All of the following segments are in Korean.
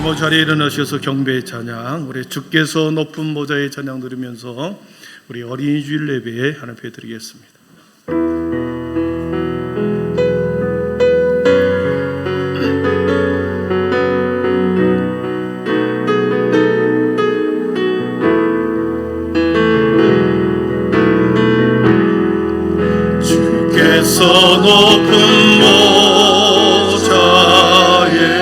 이모 자리에 일어나셔서 경배의 찬양, 우리 주께서 높은 보좌의 찬양 들으면서 우리 어린이 주일 예배에 하나님 드리겠습니다. 주께서 높은 보좌에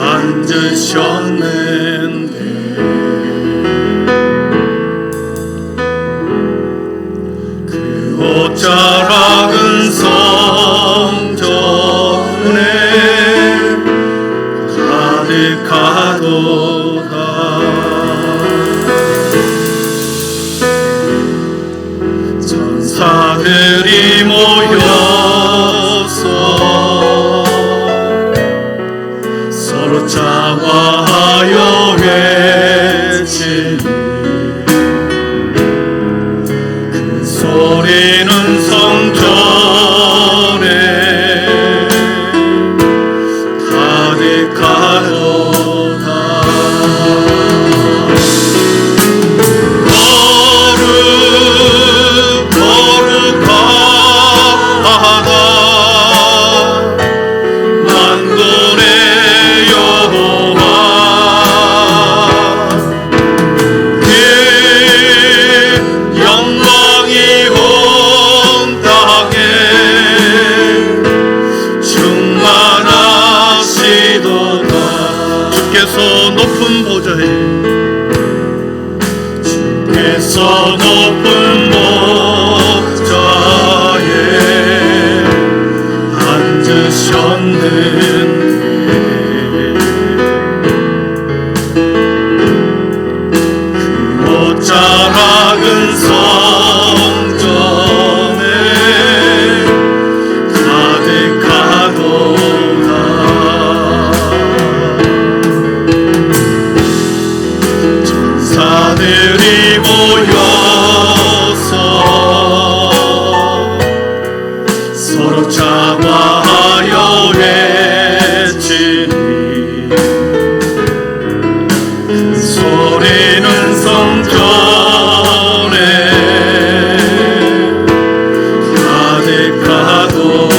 앉으셨는데 그 옷자락은 성전에 가득하도다. 전사들이 모여서 서로 자화하여 외치니 그 소리는 성전에 가득하도다. 높은 보좌에 주께서 높은 보좌에 앉으셨는데 그 옷자락은 성전에 가득하도다. 전사들이 모여서 서로 자화하여 외치니 그 소리는 성전에 가득하도다.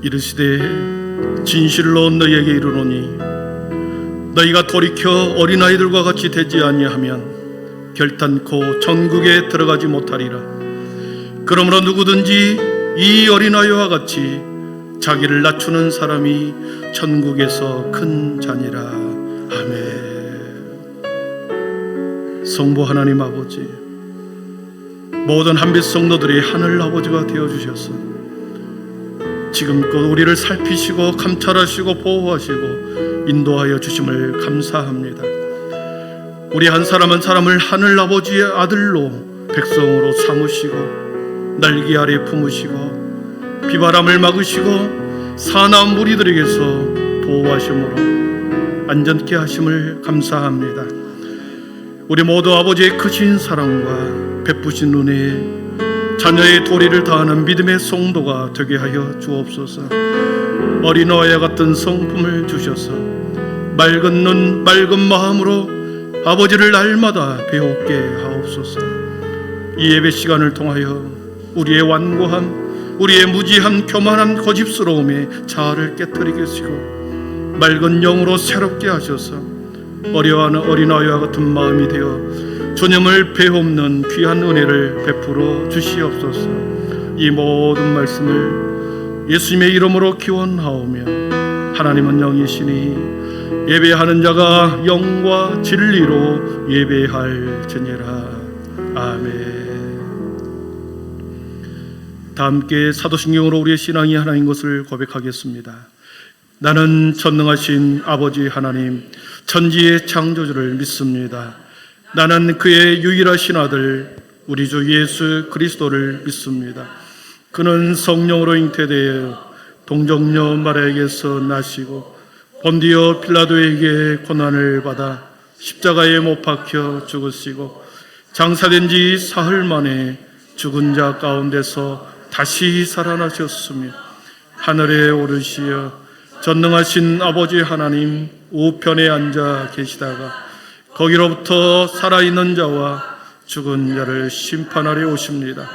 이르시되 진실로 너희에게 이르노니 너희가 돌이켜 어린아이들과 같이 되지 아니하면 결단코 천국에 들어가지 못하리라. 그러므로 누구든지 이 어린아이와 같이 자기를 낮추는 사람이 천국에서 큰 자니라. 아멘. 성부 하나님 아버지, 모든 한빛 성도들이 하늘 아버지가 되어주셔서 지금껏 우리를 살피시고 감찰하시고 보호하시고 인도하여 주심을 감사합니다. 우리 한 사람 한 사람을 하늘 아버지의 아들로 백성으로 삼으시고 날개 아래 품으시고 비바람을 막으시고 사나운 무리들에게서 보호하심으로 안전케 하심을 감사합니다. 우리 모두 아버지의 크신 사랑과 베푸신 은혜에 자녀의 도리를 다하는 믿음의 성도가 되게 하여 주옵소서. 어린아이와 같은 성품을 주셔서 맑은 눈 맑은 마음으로 아버지를 날마다 배우게 하옵소서. 이 예배 시간을 통하여 우리의 완고함, 우리의 무지한 교만한 고집스러움에 자아를 깨뜨리게 하시고 맑은 영으로 새롭게 하셔서 어려워하는 어린아이와 같은 마음이 되어 주님을 배움는 귀한 은혜를 베풀어 주시옵소서. 이 모든 말씀을 예수님의 이름으로 기원하오며 하나님은 영이시니 예배하는 자가 영과 진리로 예배할지니라. 아멘. 다 함께 사도신경으로 우리의 신앙이 하나인 것을 고백하겠습니다. 나는 전능하신 아버지 하나님 천지의 창조주를 믿습니다. 나는 그의 유일하신 아들 우리 주 예수 그리스도를 믿습니다. 그는 성령으로 잉태되어 동정녀 마리아에게서 나시고 본디오 빌라도에게 고난을 받아 십자가에 못 박혀 죽으시고 장사된 지 사흘 만에 죽은 자 가운데서 다시 살아나셨으며 하늘에 오르시어 전능하신 아버지 하나님 우편에 앉아 계시다가 거기로부터 살아있는 자와 죽은 자를 심판하려 오십니다.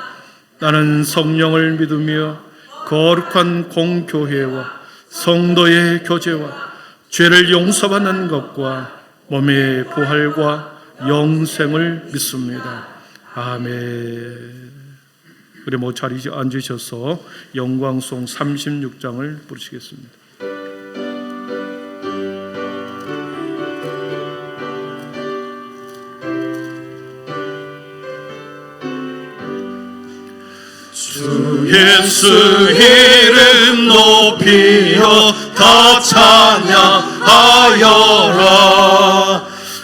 나는 성령을 믿으며 거룩한 공교회와 성도의 교제와 죄를 용서받는 것과 몸의 부활과 영생을 믿습니다. 아멘. 우리 모두 자리 앉으셔서 영광송 36장을 부르시겠습니다. 주 예수 이름 높이어 다 찬양하여라.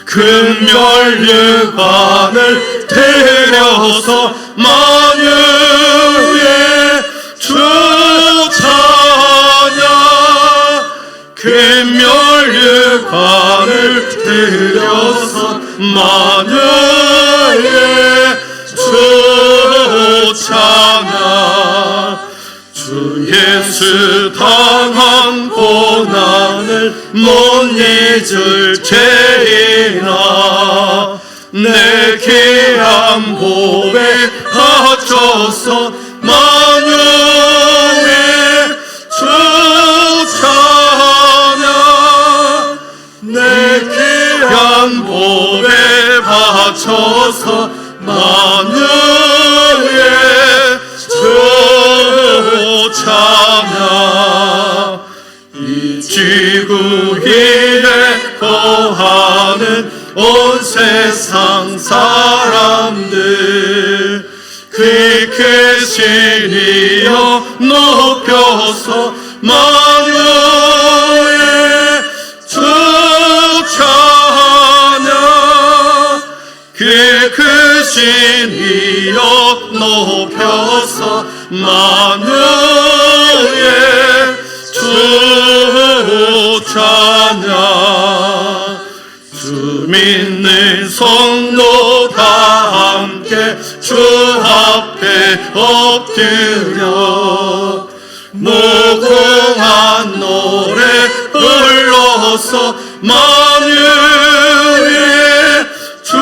금멸류관을 데려서 만유의 주 찬양. 금멸류관을 데려서 만유의 주 찬양. 주 예수 당한 고난을 못 잊을 죄이나 내 귀한 보배 바쳐서 만유의 주 찬양. 내 귀한 보배 바쳐서 만유의 주 찬양. 이 지구 위에 거하는 온 세상 사람들 그 크신 이여 높여서 만유의 주 찬양. 그 크신 이여 높여서 만유의 주 찬양. 주 믿는 성도 다 함께 주 앞에 엎드려 무궁한 노래 불러서 만유의 주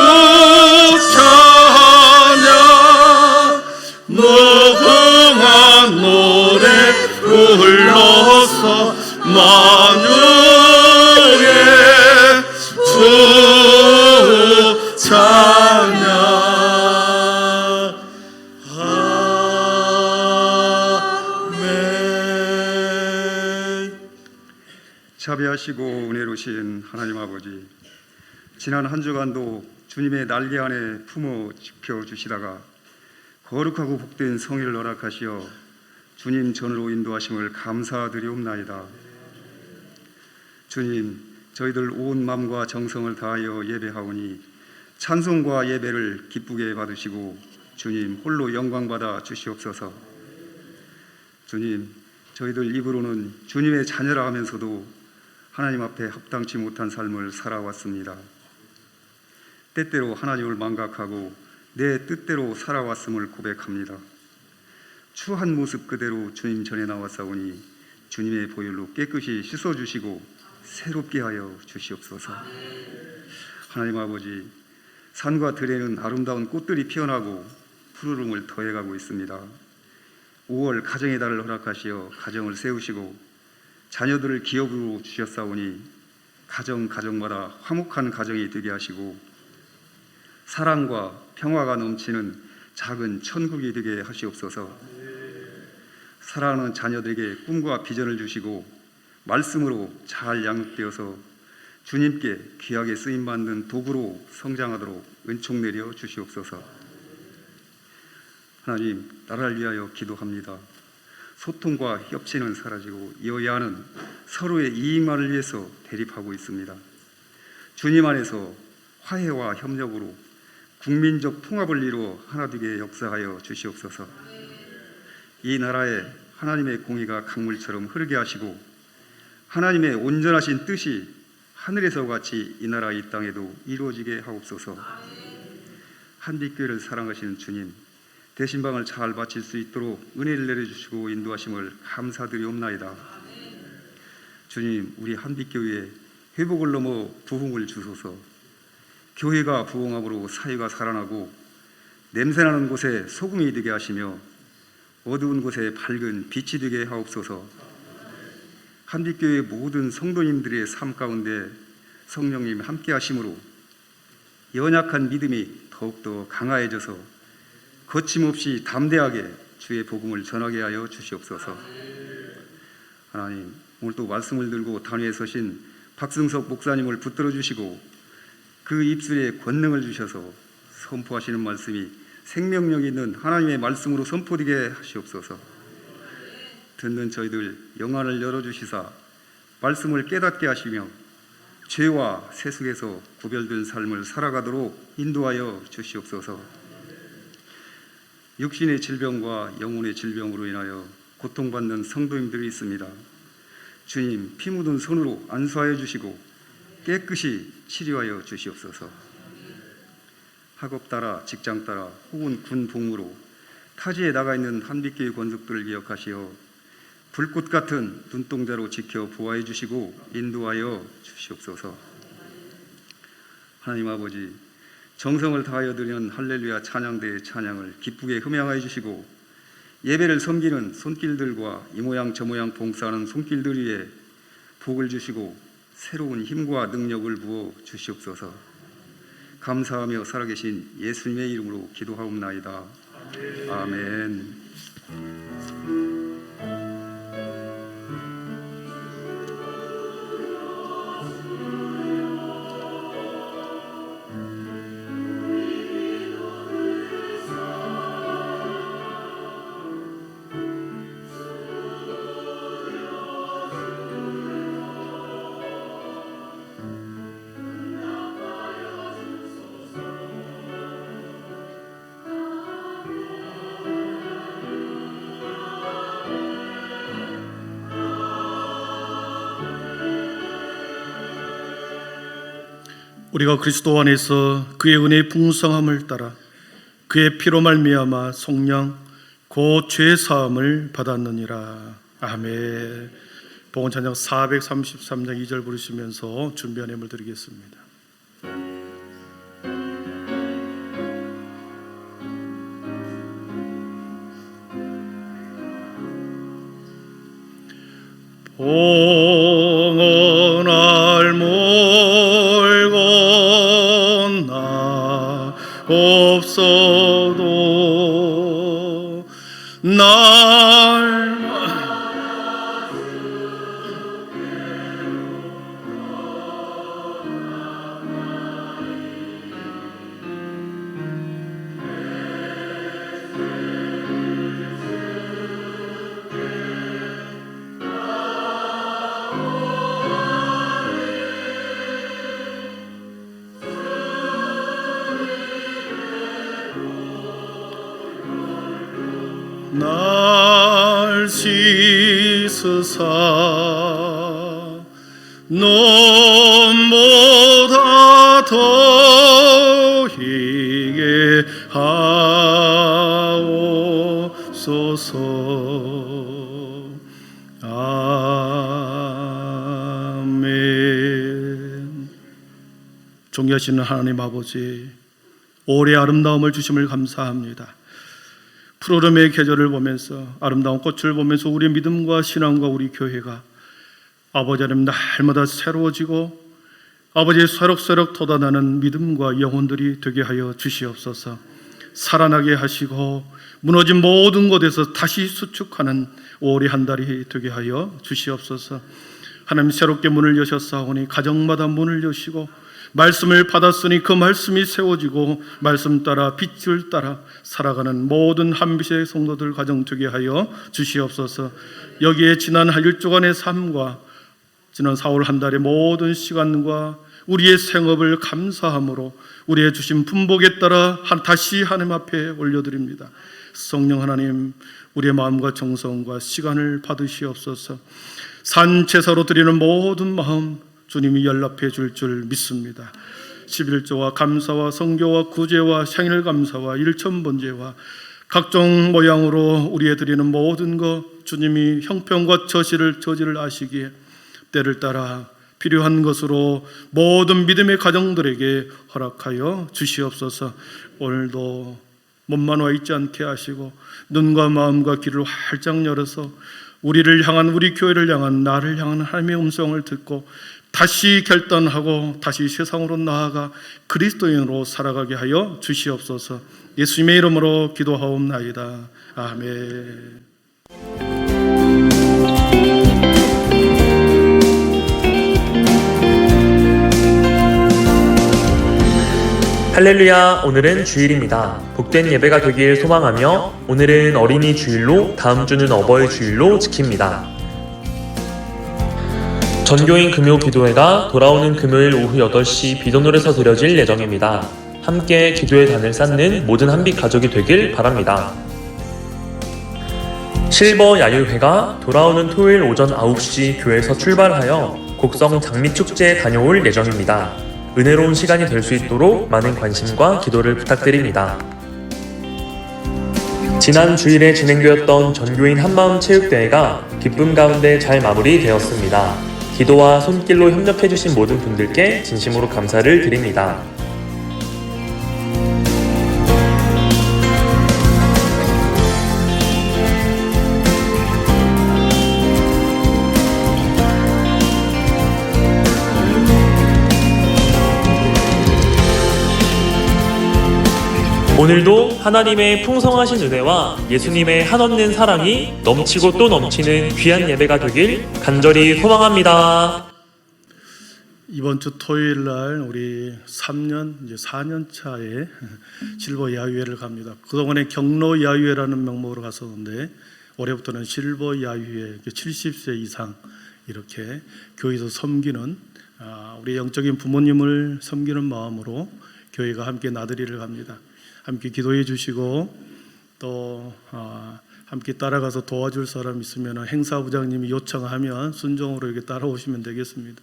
찬양. 무궁한 노래 불러서 만유의 주 찬양. 아멘. 자비하시고 은혜로우신 하나님 아버지, 지난 한 주간도 주님의 날개 안에 품어 지켜주시다가 거룩하고 복된 성일을 허락하시어 주님 전으로 인도하심을 감사드리옵나이다. 주님, 저희들 온 마음과 정성을 다하여 예배하오니 찬송과 예배를 기쁘게 받으시고 주님 홀로 영광받아 주시옵소서. 주님, 저희들 입으로는 주님의 자녀라 하면서도 하나님 앞에 합당치 못한 삶을 살아왔습니다. 때때로 하나님을 망각하고 내 뜻대로 살아왔음을 고백합니다. 추한 모습 그대로 주님 전에 나왔사오니 주님의 보혈로 깨끗이 씻어주시고 새롭게 하여 주시옵소서. 하나님 아버지, 산과 들에는 아름다운 꽃들이 피어나고 푸르름을 더해가고 있습니다. 5월 가정의 달을 허락하시어 가정을 세우시고 자녀들을 기업으로 주셨사오니 가정마다 화목한 가정이 되게 하시고 사랑과 평화가 넘치는 작은 천국이 되게 하시옵소서. 사랑하는 자녀들에게 꿈과 비전을 주시고 말씀으로 잘 양육되어서 주님께 귀하게 쓰임받는 도구로 성장하도록 은총 내려 주시옵소서. 하나님, 나라를 위하여 기도합니다. 소통과 협치는 사라지고 여야는 서로의 이익만을 위해서 대립하고 있습니다. 주님 안에서 화해와 협력으로 국민적 통합을 이루어 하나되게 역사하여 주시옵소서. 이 나라에 하나님의 공의가 강물처럼 흐르게 하시고 하나님의 온전하신 뜻이 하늘에서 같이 이 나라 이 땅에도 이루어지게 하옵소서. 한빛교회를 사랑하시는 주님, 대신방을 잘 바칠 수 있도록 은혜를 내려주시고 인도하심을 감사드리옵나이다. 주님, 우리 한빛교회에 회복을 넘어 부흥을 주소서. 교회가 부흥함으로 사회가 살아나고 냄새나는 곳에 소금이 되게 하시며 어두운 곳에 밝은 빛이 되게 하옵소서. 한빛교회 모든 성도님들의 삶 가운데 성령님 함께 하심으로 연약한 믿음이 더욱더 강화해져서 거침없이 담대하게 주의 복음을 전하게 하여 주시옵소서. 하나님, 오늘 또 말씀을 들고 단위에 서신 박승석 목사님을 붙들어 주시고 그 입술에 권능을 주셔서 선포하시는 말씀이 생명력 있는 하나님의 말씀으로 선포되게 하시옵소서. 듣는 저희들 영안을 열어주시사 말씀을 깨닫게 하시며 죄와 세속에서 구별된 삶을 살아가도록 인도하여 주시옵소서. 육신의 질병과 영혼의 질병으로 인하여 고통받는 성도님들이 있습니다. 주님, 피 묻은 손으로 안수하여 주시고 깨끗이 치료하여 주시옵소서. 학업 따라 직장 따라 혹은 군 복무로 타지에 나가 있는 한빛교회 권속들을 기억하시어 불꽃 같은 눈동자로 지켜 보호해 주시고 인도하여 주시옵소서. 하나님 아버지, 정성을 다하여 드리는 할렐루야 찬양대의 찬양을 기쁘게 흠양하여 주시고 예배를 섬기는 손길들과 이 모양 저 모양 봉사하는 손길들 위에 복을 주시고 새로운 힘과 능력을 부어 주시옵소서. 감사하며 살아계신 예수님의 이름으로 기도하옵나이다. 아멘. 우리가 그리스도 안에서 그의 은혜의 풍성함을 따라 그의 피로 말미암아 속량 곧 죄 사함을 받았느니라. 아멘. 복음 찬양 433장 2절 부르시면서 준비한 예물 드리겠습니다. 봉헌할 몰고 나 없어도 날 날 씻으사 눈보다 더 희게 하옵소서. 아멘. 존귀하시는 하나님 아버지, 올해 아름다움을 주심을 감사합니다. 푸르름의 계절을 보면서 아름다운 꽃을 보면서 우리의 믿음과 신앙과 우리 교회가 아버지 하나님 날마다 새로워지고 아버지의 새록새록 돋아나는 믿음과 영혼들이 되게 하여 주시옵소서. 살아나게 하시고 무너진 모든 곳에서 다시 수축하는 5월의 한 달이 되게 하여 주시옵소서. 하나님 새롭게 문을 여셨사오니 가정마다 문을 여시고 말씀을 받았으니 그 말씀이 세워지고 말씀 따라 빛을 따라 살아가는 모든 한빛의 성도들 가정 되게 하여 주시옵소서. 여기에 지난 한 일주간의 삶과 지난 4월 한 달의 모든 시간과 우리의 생업을 감사함으로 우리의 주신 분복에 따라 다시 하나님 앞에 올려드립니다. 성령 하나님, 우리의 마음과 정성과 시간을 받으시옵소서. 산제사로 드리는 모든 마음 주님이 연락해 줄 믿습니다. 11조와 감사와 성교와 구제와 생일 감사와 일천번제와 각종 모양으로 우리의 드리는 모든 것 주님이 형편과 처지를 아시기에 때를 따라 필요한 것으로 모든 믿음의 가정들에게 허락하여 주시옵소서. 오늘도 몸만 와 있지 않게 하시고 눈과 마음과 귀를 활짝 열어서 우리를 향한, 우리 교회를 향한, 나를 향한 하나님의 음성을 듣고 다시 결단하고 다시 세상으로 나아가 그리스도인으로 살아가게 하여 주시옵소서. 예수님의 이름으로 기도하옵나이다. 아멘. 할렐루야, 오늘은 주일입니다. 복된 예배가 되길 소망하며 오늘은 어린이 주일로 다음 주는 어버이 주일로 지킵니다. 전교인 금요 기도회가 돌아오는 금요일 오후 8시 비전홀에서 드려질 예정입니다. 함께 기도의 단을 쌓는 모든 한빛 가족이 되길 바랍니다. 실버 야유회가 돌아오는 토요일 오전 9시 교회에서 출발하여 곡성 장미축제에 다녀올 예정입니다. 은혜로운 시간이 될 수 있도록 많은 관심과 기도를 부탁드립니다. 지난 주일에 진행되었던 전교인 한마음 체육대회가 기쁨 가운데 잘 마무리되었습니다. 기도와 손길로 협력해주신 모든 분들께 진심으로 감사를 드립니다. 오늘도 하나님의 풍성하신 은혜와 예수님의 한없는 사랑이 넘치고 또 넘치는 귀한 예배가 되길 간절히 소망합니다. 이번 주 토요일 날 우리 4년 차에 실버 야유회를 갑니다. 그동안에 경로 야유회라는 명목으로 갔었는데 올해부터는 실버 야유회 70세 이상 이렇게 교회에서 섬기는 우리 영적인 부모님을 섬기는 마음으로 교회가 함께 나들이를 갑니다. 함께 기도해 주시고 또 함께 따라가서 도와줄 사람 있으면 행사부장님이 요청하면 순종으로 이렇게 따라오시면 되겠습니다.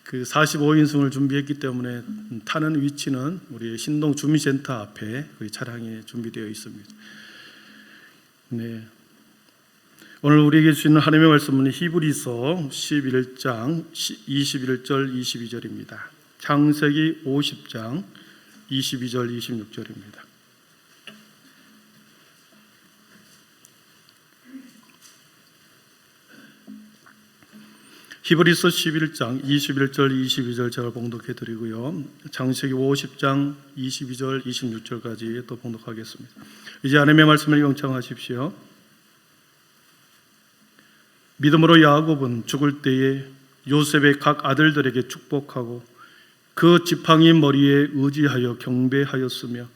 그 45인승을 준비했기 때문에 타는 위치는 우리 신동 주민센터 앞에 그 차량이 준비되어 있습니다. 네. 오늘 우리에게 주시는 하나님의 말씀은 히브리서 11장 21절 22절입니다. 창세기 50장 22절 26절입니다. 히브리서 11장 21절 22절 제가 봉독해 드리고요. 창세기 50장 22절 26절까지 또 봉독하겠습니다. 이제 하나님의 말씀을 경청하십시오. 믿음으로 야곱은 죽을 때에 요셉의 각 아들들에게 축복하고 그 지팡이 머리에 의지하여 경배하였으며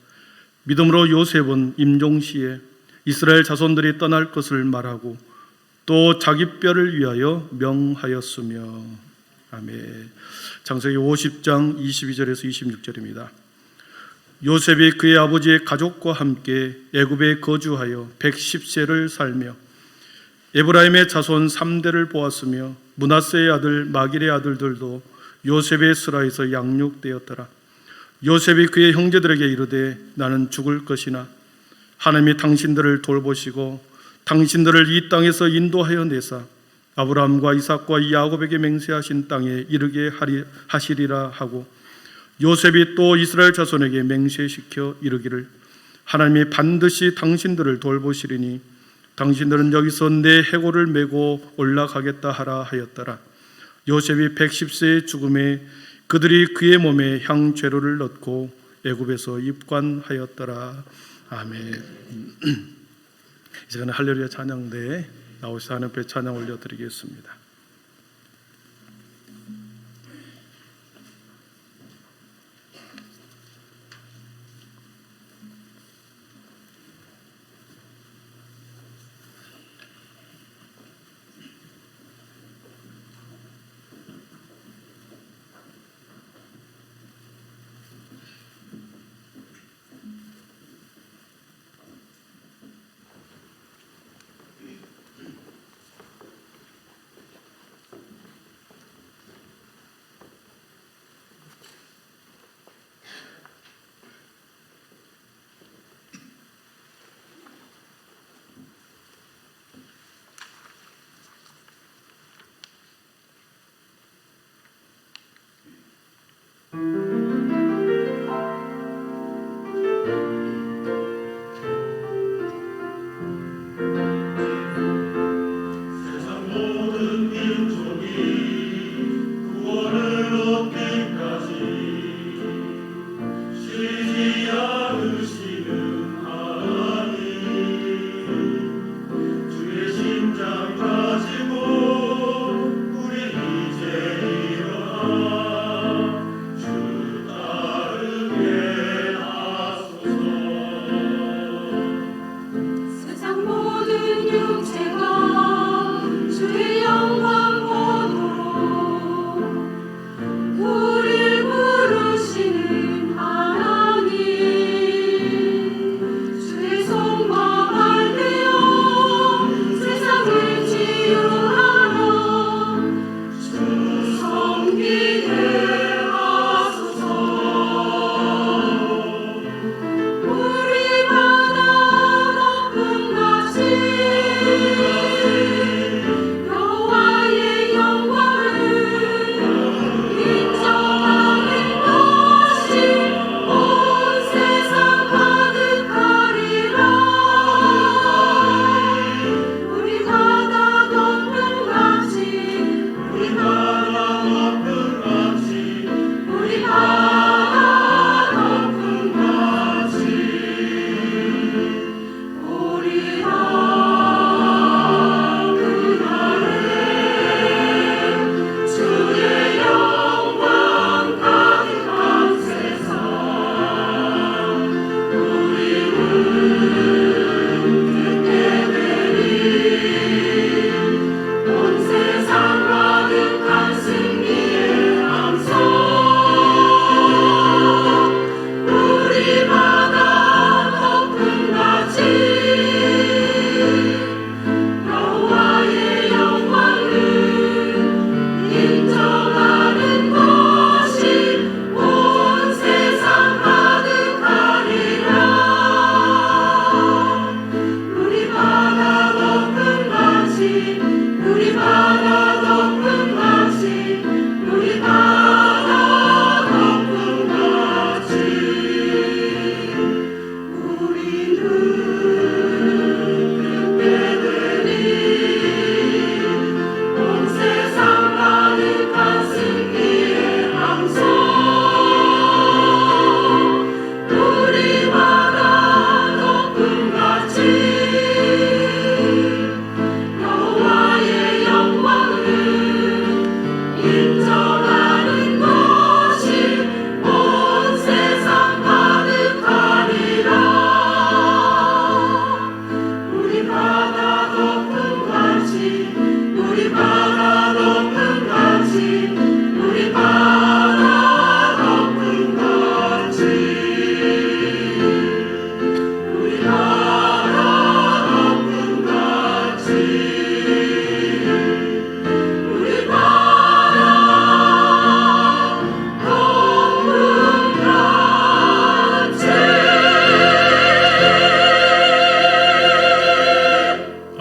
믿음으로 요셉은 임종시에 이스라엘 자손들이 떠날 것을 말하고 또 자기 뼈를 위하여 명하였으며. 아멘. 창세기 50장 22절에서 26절입니다. 요셉이 그의 아버지의 가족과 함께 애굽에 거주하여 110세를 살며 에브라임의 자손 3대를 보았으며 므낫세의 아들 마길의 아들들도 요셉의 스라에서 양육되었더라. 요셉이 그의 형제들에게 이르되 나는 죽을 것이나 하나님이 당신들을 돌보시고 당신들을 이 땅에서 인도하여 내사 아브라함과 이삭과 야곱에게 맹세하신 땅에 이르게 하시리라 하고 요셉이 또 이스라엘 자손에게 맹세시켜 이르기를 하나님이 반드시 당신들을 돌보시리니 당신들은 여기서 내 해골을 메고 올라가겠다 하라 하였더라. 요셉이 110세의 죽음에 그들이 그의 몸에 향재료를 넣고 애굽에서 입관하였더라. 아멘. 이 시간에 할렐루야 찬양대에 나오셔서 하나님 앞에 찬양 올려드리겠습니다.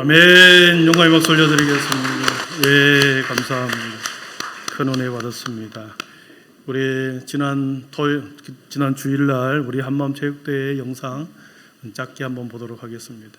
아멘. 영광의 박수 올려드리겠습니다. 예, 감사합니다. 큰 은혜 받았습니다. 우리 지난 주일날 우리 한마음 체육대회 영상 짧게 한번 보도록 하겠습니다.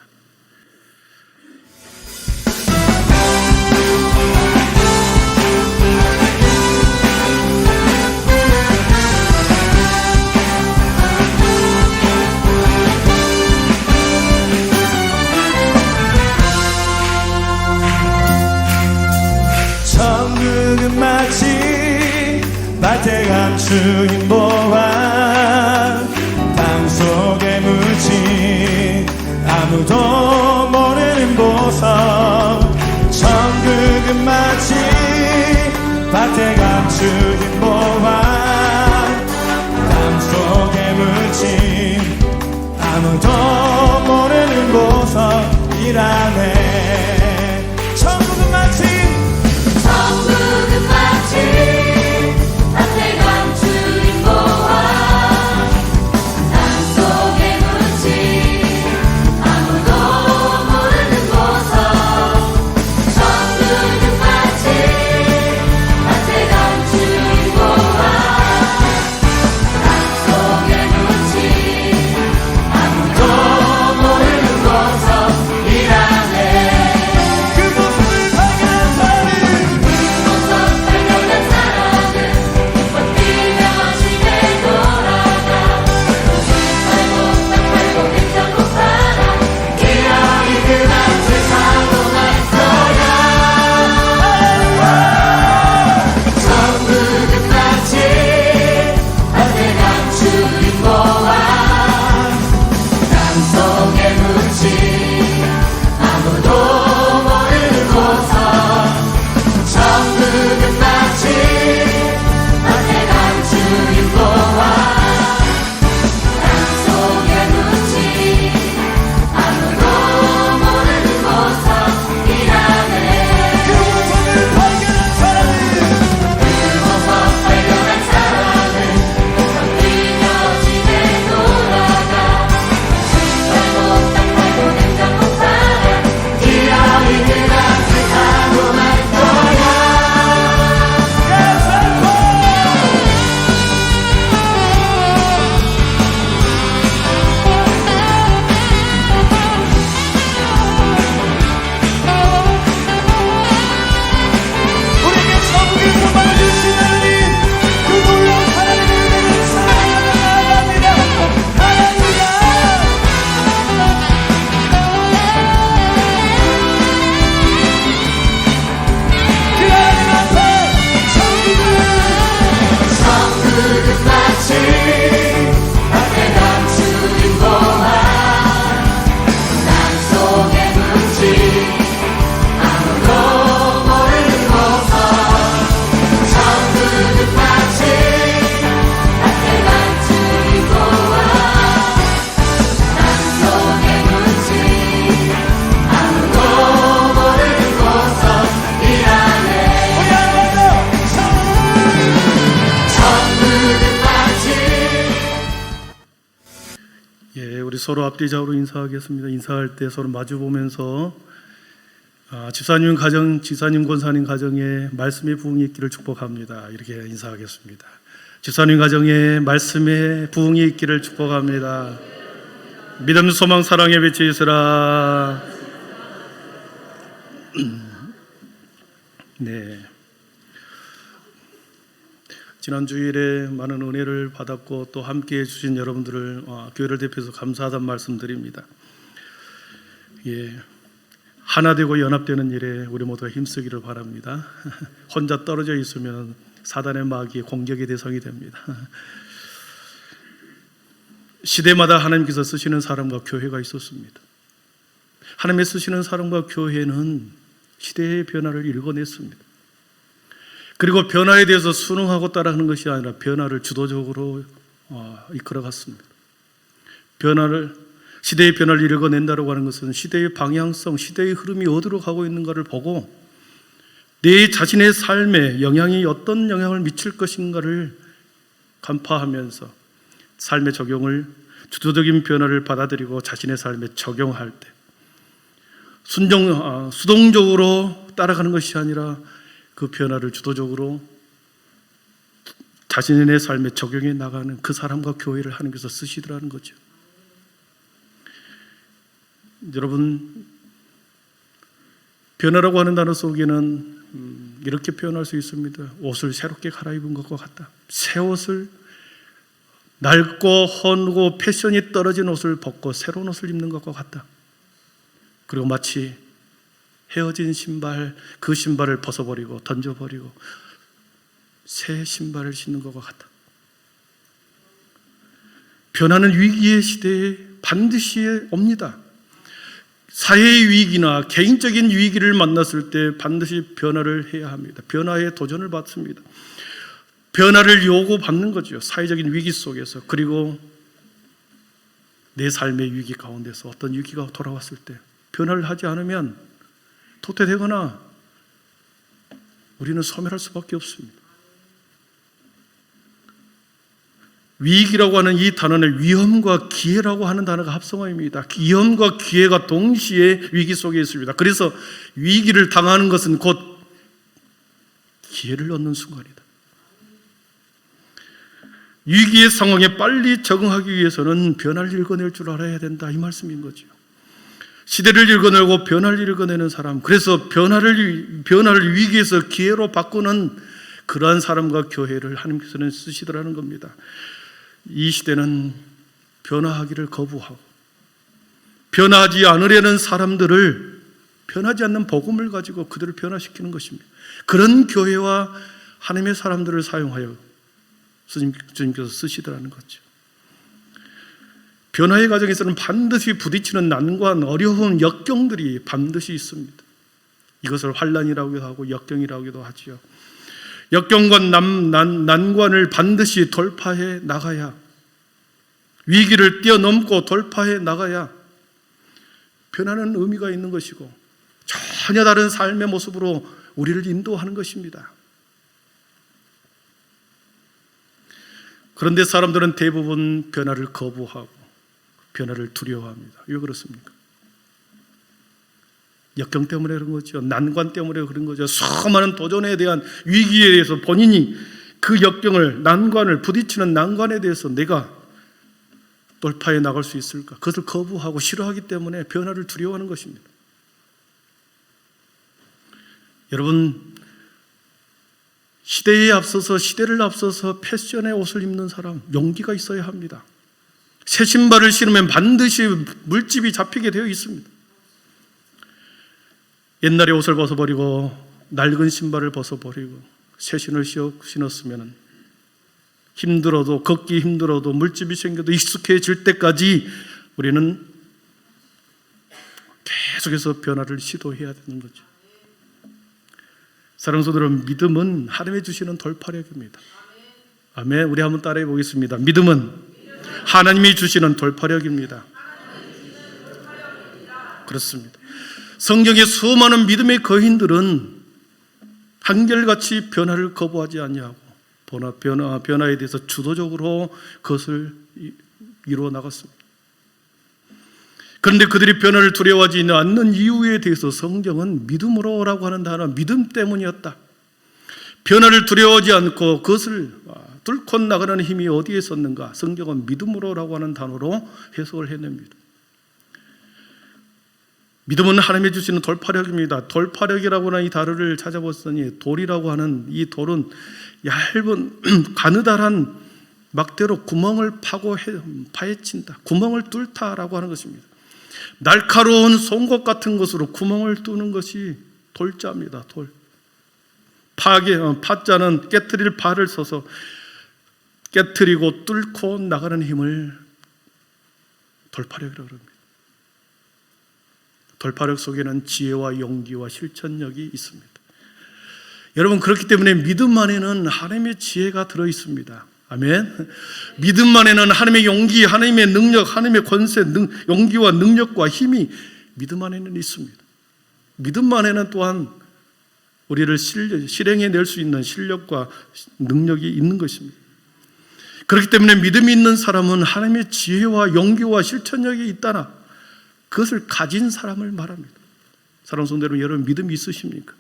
천국은 마치 밭에 감추인 보화, 땅속에 묻힌 아무도 모르는 보석. 천국은 마치 밭에 감추인 보화, 땅속에 묻힌 아무도 모르는 보석이라네. 천국은 마치 천국은 마치 밭에 감추인 보화, 땅속에 묻힌 아무도 모르는 보석. 천국은 마치 밭에 감추인 보화, 땅속에 묻힌 아무도 모르는 보석이라네. 그 모습을 발견한 사람은 보석 발견한 사람은 뛰며 집에 돌아가. 팔고 땅 팔고 냉장고 팔아 기어이 그 맛을 사고 말 거야. 천국은 마치 밭에 감추인 보화, 땅속에 묻힌 아무도 모르는 보석. 천국은 마치 밭에 감추인 보화, 땅속에 묻힌 아무도 모르는 보석이라네. 그 모습을 발견한 사람은 그 보석 발견한 사람은 뛰며 집에 돌아가. 집 팔고 땅 팔고 냉장고 팔아 기어이 그 맛을 사고 말 거야. 우리에게 천국을 선물해 주신 하나님, 그 놀라운 하나님을 사랑합니다. 할렐루야. 그 하나님 앞에 천국은 마치 밭에 감추인 보화, 땅속에 묻힌 아무도 모르는 보석. 천국은 마치 밭에 감추인 보화, 땅속에 묻힌 아무도 모르는 보석이라네. 우리 하나님 천국은 마치 예, 우리 서로 앞뒤좌우로 인사하겠습니다. 인사할 때 서로 마주 보면서 집사님 가정, 집사님 권사님 가정에 말씀의 부흥이 있기를 축복합니다. 이렇게 인사하겠습니다. 집사님 가정에 말씀의 부흥이 있기를 축복합니다. 믿음, 소망, 사랑의 빛이 있으라. 네. 지난 주일에 많은 은혜를 받았고 또 함께해 주신 여러분들을 교회를 대표해서 감사하다는 말씀드립니다. 예, 하나 되고 연합되는 일에 우리 모두가 힘쓰기를 바랍니다. 혼자 떨어져 있으면 사단의 마귀의 공격의 대상이 됩니다. 시대마다 하나님께서 쓰시는 사람과 교회가 있었습니다. 하나님의 쓰시는 사람과 교회는 시대의 변화를 읽어냈습니다. 그리고 변화에 대해서 순응하고 따라하는 것이 아니라 변화를 주도적으로 이끌어갔습니다. 시대의 변화를 읽어낸다고 하는 것은 시대의 방향성, 시대의 흐름이 어디로 가고 있는가를 보고 내 자신의 삶에 어떤 영향을 미칠 것인가를 간파하면서 삶의 적용을, 주도적인 변화를 받아들이고 자신의 삶에 적용할 때 수동적으로 따라가는 것이 아니라 그 변화를 주도적으로 자신의 삶에 적용해 나가는 그 사람과 교회를 하나님께서 쓰시더라는 거죠. 여러분, 변화라고 하는 단어 속에는 이렇게 표현할 수 있습니다. 옷을 새롭게 갈아입은 것과 같다. 새 옷을, 낡고 헌고 패션이 떨어진 옷을 벗고 새로운 옷을 입는 것과 같다. 그리고 마치 헤어진 신발, 그 신발을 벗어버리고 던져버리고 새 신발을 신는 것과 같다. 변화는 위기의 시대에 반드시 옵니다. 사회의 위기나 개인적인 위기를 만났을 때 반드시 변화를 해야 합니다. 변화에 도전을 받습니다. 변화를 요구받는 거죠. 사회적인 위기 속에서. 그리고 내 삶의 위기 가운데서 어떤 위기가 돌아왔을 때 변화를 하지 않으면 도태되거나 우리는 소멸할 수밖에 없습니다. 위기라고 하는 이 단어는 위험과 기회라고 하는 단어가 합성어입니다. 위험과 기회가 동시에 위기 속에 있습니다. 그래서 위기를 당하는 것은 곧 기회를 얻는 순간이다. 위기의 상황에 빨리 적응하기 위해서는 변화를 읽어낼 줄 알아야 된다, 이 말씀인 거죠. 시대를 읽어내고 변화를 읽어내는 사람, 그래서 변화를 위기에서 기회로 바꾸는 그러한 사람과 교회를 하나님께서는 쓰시더라는 겁니다. 이 시대는 변화하기를 거부하고 변화하지 않으려는 사람들을 변하지 않는 복음을 가지고 그들을 변화시키는 것입니다. 그런 교회와 하나님의 사람들을 사용하여 주님께서 쓰시더라는 거죠. 변화의 과정에서는 반드시 부딪히는 난관, 어려운 역경들이 반드시 있습니다. 이것을 환난이라고도 하고 역경이라고도 하지요. 역경과 난관을 반드시 돌파해 나가야, 위기를 뛰어넘고 돌파해 나가야 변화는 의미가 있는 것이고 전혀 다른 삶의 모습으로 우리를 인도하는 것입니다. 그런데 사람들은 대부분 변화를 거부하고 변화를 두려워합니다. 왜 그렇습니까? 역경 때문에 그런 거죠. 난관 때문에 그런 거죠. 수많은 도전에 대한 위기에 대해서 본인이 그 역경을, 난관을, 부딪히는 난관에 대해서 내가 돌파해 나갈 수 있을까? 그것을 거부하고 싫어하기 때문에 변화를 두려워하는 것입니다. 여러분, 시대를 앞서서 패션의 옷을 입는 사람, 용기가 있어야 합니다. 새 신발을 신으면 반드시 물집이 잡히게 되어 있습니다. 옛날의 옷을 벗어버리고 낡은 신발을 벗어버리고 새 신을 신었으면 힘들어도, 걷기 힘들어도, 물집이 생겨도 익숙해질 때까지 우리는 계속해서 변화를 시도해야 되는 거죠. 사랑하는 성도들, 믿음은 하나님이 주시는 돌파력입니다. 아멘. 우리 한번 따라해 보겠습니다. 믿음은 하나님이 주시는 돌파력입니다. 그렇습니다. 성경의 수많은 믿음의 거인들은 한결같이 변화를 거부하지 아니하고 변화에 대해서 주도적으로 그것을 이루어 나갔습니다. 그런데 그들이 변화를 두려워하지 않는 이유에 대해서 성경은 믿음으로라고 하는 단어, 믿음 때문이었다. 변화를 두려워하지 않고 그것을 뚫고 나가는 힘이 어디에 있었는가? 성경은 믿음으로라고 하는 단어로 해석을 해냅니다. 믿음은 하나님이 주시는 돌파력입니다. 돌파력이라고 하는 이 단어를 찾아봤더니 돌이라고 하는 이 돌은 얇은 가느다란 막대로 구멍을 파헤친다. 구멍을 뚫다라고 하는 것입니다. 날카로운 송곳 같은 것으로 구멍을 뚫는 것이 돌자입니다. 돌. 파자는 깨트릴 파를 써서 깨트리고 뚫고 나가는 힘을 돌파력이라고 합니다. 돌파력 속에는 지혜와 용기와 실천력이 있습니다. 여러분, 그렇기 때문에 믿음 안에는 하나님의 지혜가 들어 있습니다. 아멘. 믿음 안에는 하나님의 용기, 하나님의 능력, 하나님의 권세, 용기와 능력과 힘이 믿음 안에는 있습니다. 믿음 안에는 또한 우리를 실행해낼 수 있는 실력과 능력이 있는 것입니다. 그렇기 때문에 믿음이 있는 사람은 하나님의 지혜와 용기와 실천력이 있다나 그것을 가진 사람을 말합니다. 사랑하는 성도 여러분, 믿음이 있으십니까?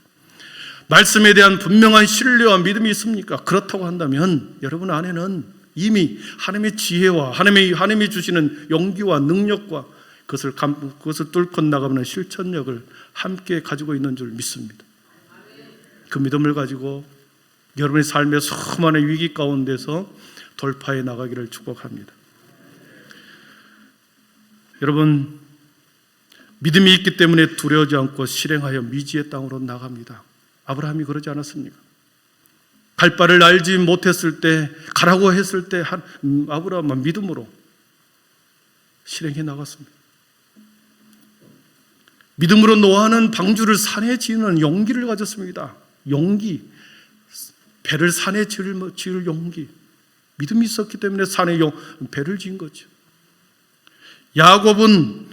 말씀에 대한 분명한 신뢰와 믿음이 있습니까? 그렇다고 한다면 여러분 안에는 이미 하나님의 지혜와 하나님이 주시는 용기와 능력과 그것을 뚫고 나가는 실천력을 함께 가지고 있는 줄 믿습니다. 그 믿음을 가지고 여러분의 삶의 수많은 위기 가운데서 돌파해 나가기를 축복합니다. 여러분, 믿음이 있기 때문에 두려워하지 않고 실행하여 미지의 땅으로 나갑니다. 아브라함이 그러지 않았습니까? 갈 바를 알지 못했을 때, 가라고 했을 때 아브라함은 믿음으로 실행해 나갔습니다. 믿음으로 노아는 방주를 산에 지는 용기를 가졌습니다. 용기, 배를 산에 지을 용기. 믿음이 있었기 때문에 산에 배를 지은 거죠. 야곱은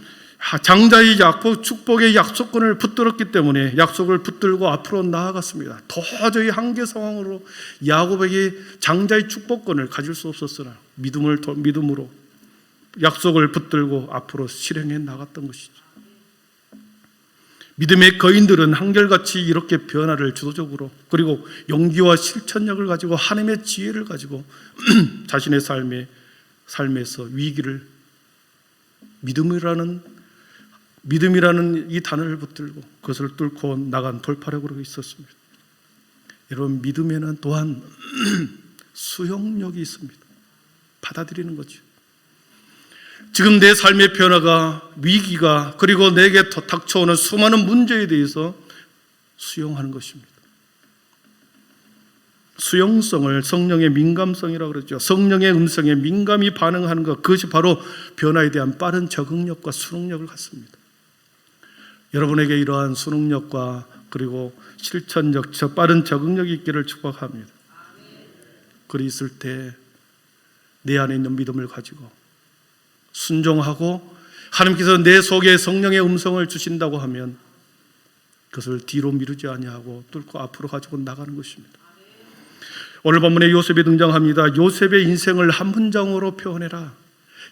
장자의 축복의 약속권을 붙들었기 때문에 약속을 붙들고 앞으로 나아갔습니다. 도저히 한계 상황으로 야곱에게 장자의 축복권을 가질 수 없었으나 믿음으로 약속을 붙들고 앞으로 실행해 나갔던 것이죠. 믿음의 거인들은 한결같이 이렇게 변화를 주도적으로 그리고 용기와 실천력을 가지고 하나님의 지혜를 가지고 자신의 삶에서 위기를 믿음이라는 이 단어를 붙들고 그것을 뚫고 나간 돌파력으로 있었습니다. 여러분, 믿음에는 또한 수용력이 있습니다. 받아들이는 거죠. 지금 내 삶의 변화가, 위기가, 그리고 내게 닥쳐오는 수많은 문제에 대해서 수용하는 것입니다. 수용성을 성령의 민감성이라고 그러죠. 성령의 음성에 민감히 반응하는 것, 그것이 바로 변화에 대한 빠른 적응력과 수능력을 갖습니다. 여러분에게 이러한 수능력과 그리고 실천력, 빠른 적응력이 있기를 축복합니다. 그리 있을 때 내 안에 있는 믿음을 가지고 순종하고 하나님께서 내 속에 성령의 음성을 주신다고 하면 그것을 뒤로 미루지 아니하고 뚫고 앞으로 가지고 나가는 것입니다. 오늘 본문에 요셉이 등장합니다. 요셉의 인생을 한 문장으로 표현해라.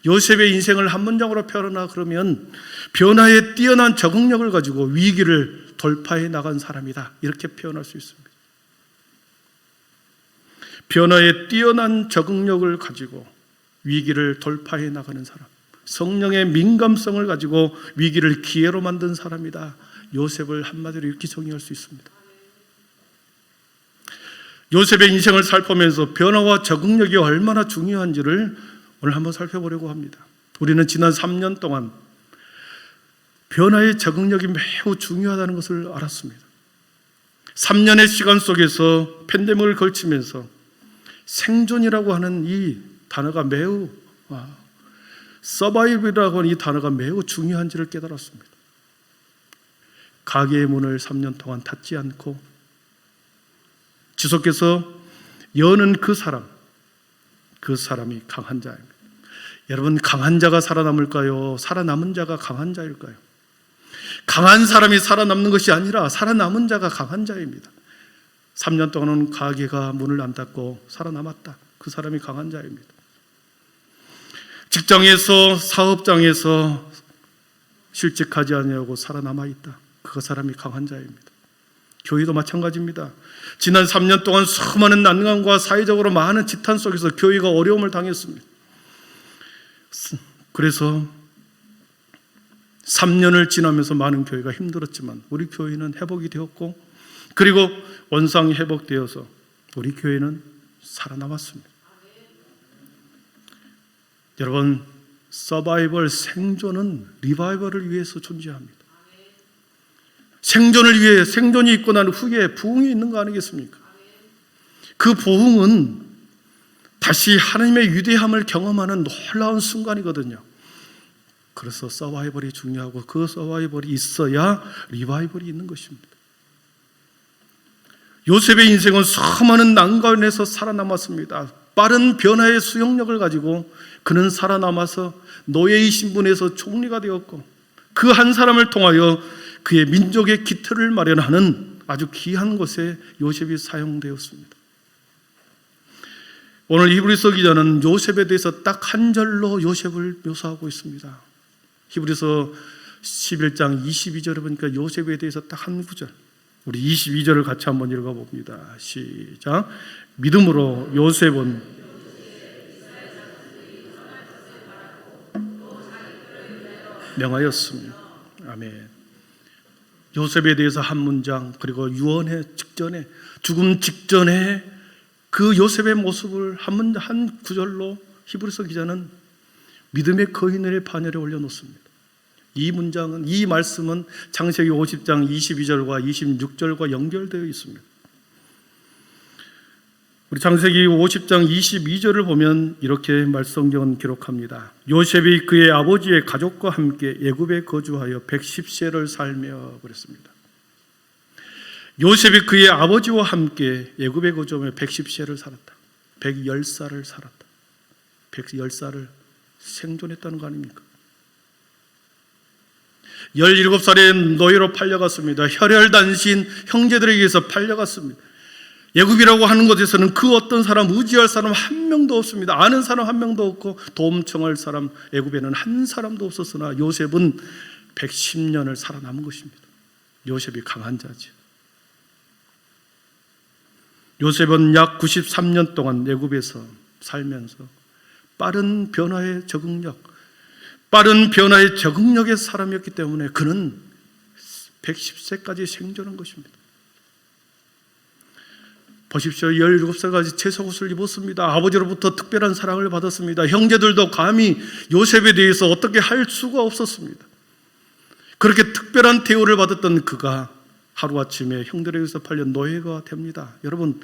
요셉의 인생을 한 문장으로 표현하라 그러면 변화에 뛰어난 적응력을 가지고 위기를 돌파해 나간 사람이다, 이렇게 표현할 수 있습니다. 변화에 뛰어난 적응력을 가지고 위기를 돌파해 나가는 사람, 성령의 민감성을 가지고 위기를 기회로 만든 사람이다. 요셉을 한마디로 이렇게 정의할 수 있습니다. 요셉의 인생을 살펴보면서 변화와 적응력이 얼마나 중요한지를 오늘 한번 살펴보려고 합니다. 우리는 지난 3년 동안 변화의 적응력이 매우 중요하다는 것을 알았습니다. 3년의 시간 속에서 팬데믹을 걸치면서 생존이라고 하는 이 단어가 매우 서바이벌이라고 하는 이 단어가 매우 중요한지를 깨달았습니다. 가게의 문을 3년 동안 닫지 않고 지속해서 여는 그 사람이 강한 자입니다. 여러분, 강한 자가 살아남을까요? 살아남은 자가 강한 자일까요? 강한 사람이 살아남는 것이 아니라 살아남은 자가 강한 자입니다. 3년 동안은 가게가 문을 안 닫고 살아남았다. 그 사람이 강한 자입니다. 직장에서, 사업장에서 실직하지 아니하고 살아남아 있다. 그 사람이 강한 자입니다. 교회도 마찬가지입니다. 지난 3년 동안 수많은 난관과 사회적으로 많은 지탄 속에서 교회가 어려움을 당했습니다. 그래서 3년을 지나면서 많은 교회가 힘들었지만 우리 교회는 회복이 되었고, 그리고 원상이 회복되어서 우리 교회는 살아남았습니다. 여러분, 서바이벌, 생존은 리바이벌을 위해서 존재합니다. 생존을 위해, 생존이 있고 난 후에 부흥이 있는 거 아니겠습니까? 그 부흥은 다시 하나님의 위대함을 경험하는 놀라운 순간이거든요. 그래서 서바이벌이 중요하고 그 서바이벌이 있어야 리바이벌이 있는 것입니다. 요셉의 인생은 수많은 난관에서 살아남았습니다. 빠른 변화의 수용력을 가지고 그는 살아남아서 노예의 신분에서 총리가 되었고, 그 한 사람을 통하여 그의 민족의 기틀을 마련하는 아주 귀한 곳에 요셉이 사용되었습니다. 오늘 히브리서 기자는 요셉에 대해서 딱 한 절로 요셉을 묘사하고 있습니다. 히브리서 11장 22절에 보니까 요셉에 대해서 딱 한 구절, 우리 22절을 같이 한번 읽어봅니다. 시작. 믿음으로 요셉은 명하였습니다. 아멘. 요셉에 대해서 한 문장, 그리고 유언의 직전에, 죽음 직전에 그 요셉의 모습을 한 구절로 히브리서 기자는 믿음의 거인의 반열에 올려놓습니다. 이 문장은, 이 말씀은 창세기 50장 22절과 26절과 연결되어 있습니다. 우리 창세기 50장 22절을 보면 이렇게 말성경은 기록합니다. 요셉이 그의 아버지의 가족과 함께 애굽에 거주하여 110세를 살며 그랬습니다. 요셉이 그의 아버지와 함께 애굽에 거주하며 110세를 살았다. 110살을 살았다. 110살을 생존했다는 거 아닙니까? 17살에 노예로 팔려갔습니다. 혈혈단신 형제들에게 의해서 팔려갔습니다. 애굽이라고 하는 곳에서는 그 어떤 사람, 의지할 사람 한 명도 없습니다. 아는 사람 한 명도 없고 도움 청할 사람 애굽에는 한 사람도 없었으나 요셉은 110년을 살아남은 것입니다. 요셉이 강한 자죠. 요셉은 약 93년 동안 애굽에서 살면서 빠른 변화의 적응력의 사람이었기 때문에 그는 110세까지 생존한 것입니다. 보십시오. 17살까지 채석옷을 입었습니다. 아버지로부터 특별한 사랑을 받았습니다. 형제들도 감히 요셉에 대해서 어떻게 할 수가 없었습니다. 그렇게 특별한 대우를 받았던 그가 하루아침에 형들에게서 팔려 노예가 됩니다. 여러분,